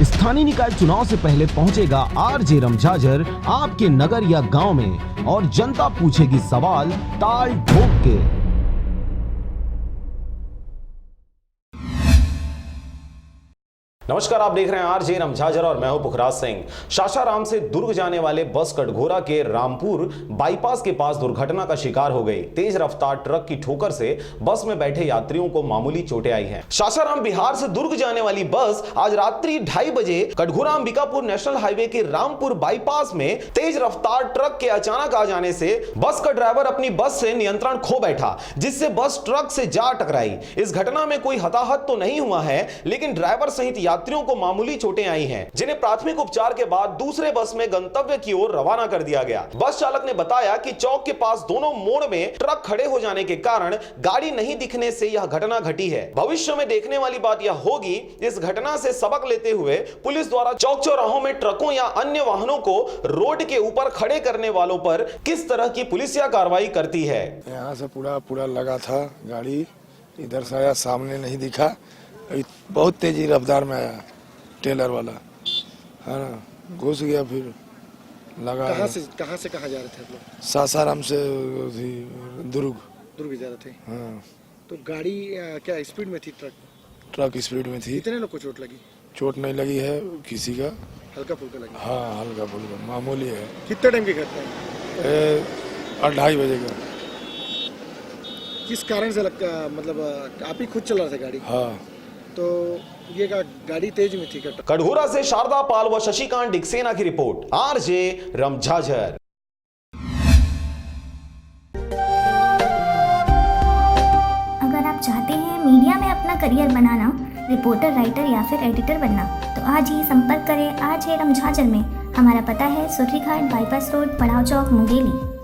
स्थानीय निकाय चुनाव से पहले पहुंचेगा आरजे रमझाझर आपके नगर या गांव में और जनता पूछेगी सवाल ताल ठोक के। नमस्कार, आप देख रहे हैं आरजे रमझाझर और मैं हूं पुखराज सिंह। सासाराम से दुर्ग जाने वाले बस कटघोरा के रामपुर बाईपास के पास दुर्घटना का शिकार हो गई। तेज रफ्तार ट्रक की ठोकर से बस में बैठे यात्रियों को मामूली चोटें आई हैं। सासाराम बिहार से दुर्ग जाने वाली बस आज रात्रि 2:30 बजे कटघोरा अंबिकापुर नेशनल हाईवे के रामपुर बाईपास में तेज रफ्तार ट्रक के अचानक आ जाने से बस का ड्राइवर अपनी बस से नियंत्रण खो बैठा, जिससे बस ट्रक से जा टकराई। इस घटना में कोई हताहत तो नहीं हुआ है, लेकिन ड्राइवर सहित यात्रियों को मामूली चोटें आई हैं, जिन्हें प्राथमिक उपचार के बाद दूसरे बस में गंतव्य की ओर रवाना कर दिया गया। बस चालक ने बताया कि चौक के पास दोनों मोड़ में ट्रक खड़े हो जाने के कारण गाड़ी नहीं दिखने से यह घटना घटी है। भविष्य में देखने वाली बात यह होगी, इस घटना से सबक लेते हुए पुलिस द्वारा चौक चौराहों में ट्रकों या अन्य वाहनों को रोड के ऊपर खड़े करने वालों पर किस तरह की पुलिसिया कार्रवाई करती है। यहाँ से पूरा लगा था गाड़ी, इधर से आया, सामने नहीं दिखा, बहुत तेजी रफ्तार में आया टेलर वाला, है ना, घुस गया, फिर लगा। कहाँ से कहाँ जा रहे थे आप लोग? सासाराम से दुर्ग जा रहे थे। हाँ। तो गाड़ी क्या स्पीड में थी? ट्रक स्पीड में थी। कितने लोग को चोट लगी? चोट नहीं लगी है किसी का, हल्का फुल्का लगी। हाँ, हल्का फुल्का मामूली है। कितने टाइम की घटना है? 2:30 बजे का। किस कारण से लगता, मतलब आप ही खुद चला रहे थे गाड़ी? हाँ। तो ये गाड़ी तेज में थी? कटघोरा से शारदा पाल व शशिकांत डिक्सेना की रिपोर्ट, आरजे रमझाझर। अगर आप चाहते हैं मीडिया में अपना करियर बनाना, रिपोर्टर, राइटर या फिर एडिटर बनना, तो आज ही संपर्क करें आरजे रमझाझर में। हमारा पता है सुर्रीघाट बाईपास रोड, पड़ाव चौक, मुंगेली।